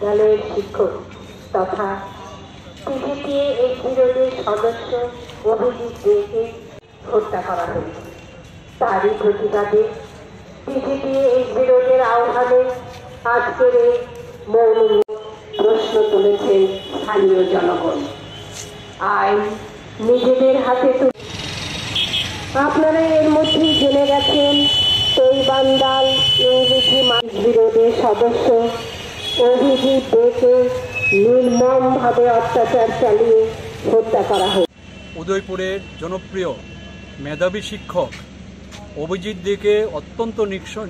বিদ্যালয়ের শিক্ষক তথা টিভিটিএ এই বিরোধের সদস্য অভিজিৎ দেকে হত্যা করা হয়েছে। তারই প্রতিবাদে টিভিটিএ এই বিরোধের আহ্বানে আজকের এই মৌন প্রশ্ন তুলেছেন স্থানীয় জনগণ। আইন নিজেদের হাতে আপনারা এর মধ্যেই জেনে গেছেন তৈবান্দাল ইংরেজি মানুষ বিরোধের সদস্য অভিজিৎ দেকে নির্মমভাবে অত্যাচার চালিয়ে হত্যা করা হয়েছে। উদয়পুরের জনপ্রিয় মেধাবী শিক্ষক অভিজিৎ দেকে অত্যন্ত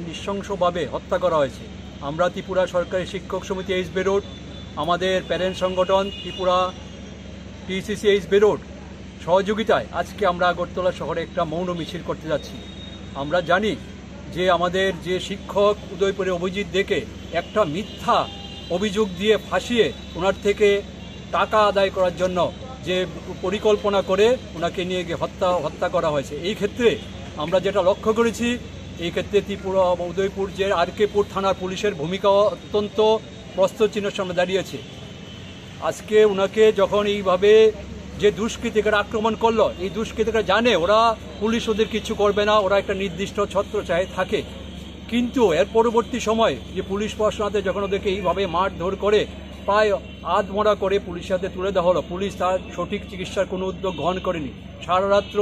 নৃশংসভাবে হত্যা করা হয়েছে। আমরা ত্রিপুরা সরকারি শিক্ষক সমিতি এইচবি রোড, আমাদের প্যারেন্ট সংগঠন ত্রিপুরা টিসিসি এইচবি রোড সহযোগিতায় আজকে আমরা আগরতলা শহরে একটা মৌন মিছিল করতে যাচ্ছি। আমরা জানি যে আমাদের যে শিক্ষক উদয়পুরে অভিজিৎ দেকে একটা মিথ্যা অভিযোগ দিয়ে ফাঁসিয়ে ওনার থেকে টাকা আদায় করার জন্য যে পরিকল্পনা করে ওনাকে নিয়ে গিয়ে হত্যা করা হয়েছে। এই ক্ষেত্রে আমরা যেটা লক্ষ্য করেছি, এই ক্ষেত্রে ত্রিপুরা উদয়পুর যে আরকেপুর থানার পুলিশের ভূমিকা অত্যন্ত প্রশ্নচিহ্নের সামনে দাঁড়িয়েছে। আজকে ওনাকে যখন এইভাবে যে দুষ্কৃতিকারা আক্রমণ করলো, এই দুষ্কৃতিকারা জানে ওরা পুলিশ ওদের কিছু করবে না, ওরা একটা নির্দিষ্ট ছত্রছায়ায় থাকে। কিন্তু এর পরবর্তী সময় যে পুলিশ প্রশাসনতে যখন ওদেরকে এইভাবে মারধর করে প্রায় আধমরা করে পুলিশের হাতে তুলে দেওয়া হলো, পুলিশ তার সঠিক চিকিৎসার কোনো উদ্যোগ গ্রহণ করেনি। সারা রাত্র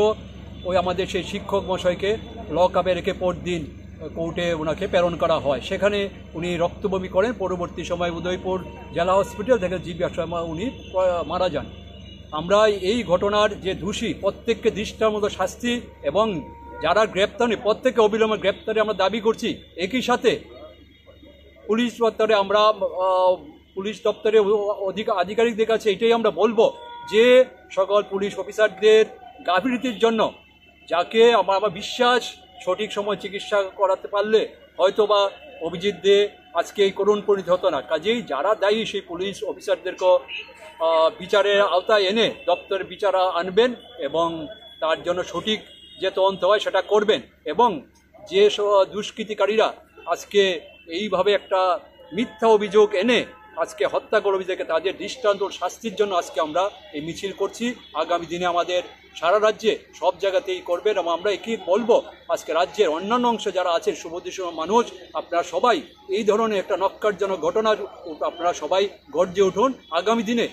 ওই আমাদের সেই শিক্ষক মশাইকে লক আপে রেখে পরদিন কোর্টে ওনাকে প্রেরণ করা হয়। সেখানে উনি রক্তবমি করেন। পরবর্তী সময় উদয়পুর জেলা হসপিটাল থেকে জীব উনি মারা যান। আমরা এই ঘটনার যে দোষী প্রত্যেককে দৃষ্টার মতো শাস্তি এবং যারা গ্রেপ্তার নেই প্রত্যেককে অবিলম্বে গ্রেপ্তারে আমরা দাবি করছি। একই সাথে পুলিশ দপ্তরে আমরা পুলিশ দপ্তরে আধিকারিকদের কাছে এটাই আমরা বলবো যে সকল পুলিশ অফিসারদের গাফিলতির জন্য যাকে আমার বিশ্বাস সঠিক সময় চিকিৎসা করাতে পারলে হয়তোবা অভিজিৎ দে আজকে এই করুণ পরিণতি হতো না। কাজেই যারা দায়ী সেই পুলিশ অফিসারদেরকে বিচারের আওতায় এনে দপ্তরের বিচার আনবেন এবং তার জন্য সঠিক যে তদন্ত হয় সেটা করবেন। এবং যে দুষ্কৃতিকারীরা আজকে এইভাবে একটা মিথ্যা অভিযোগ এনে আজকে হত্যা করে অভিযোগে তাদের দৃষ্টান্ত শাস্তির জন্য আজকে আমরা এই মিছিল করছি। আগামী দিনে আমাদের সারা রাজ্যে সব জায়গাতেই করবেন এবং আমরা একই বলবো আজকে রাজ্যের অন্যান্য অংশে যারা আছেন সুবুদ্ধিসম মানুষ, আপনারা সবাই এই ধরনের একটা নক্কারজনক ঘটনার আপনারা সবাই গর্জে উঠুন। আগামী দিনে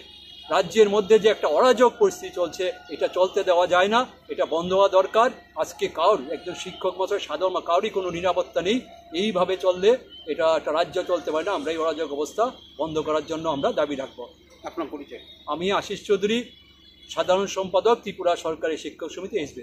রাজ্যের মধ্যে যে একটা অরাজক পরিস্থিতি চলছে এটা চলতে দেওয়া যায় না, এটা বন্ধ হওয়া দরকার। আজকে কারোর একজন শিক্ষক মশাই সাধারণ কারোরই কোনো নিরাপত্তা নেই। এইভাবে চললে এটা একটা রাজ্য চলতে পারে না। আমরা এই অরাজক অবস্থা বন্ধ করার জন্য আমরা দাবি রাখবো। আপনার পরিচয়? আমি আশিস চৌধুরী, সাধারণ সম্পাদক ত্রিপুরা সরকারি শিক্ষক সমিতি এইচবি।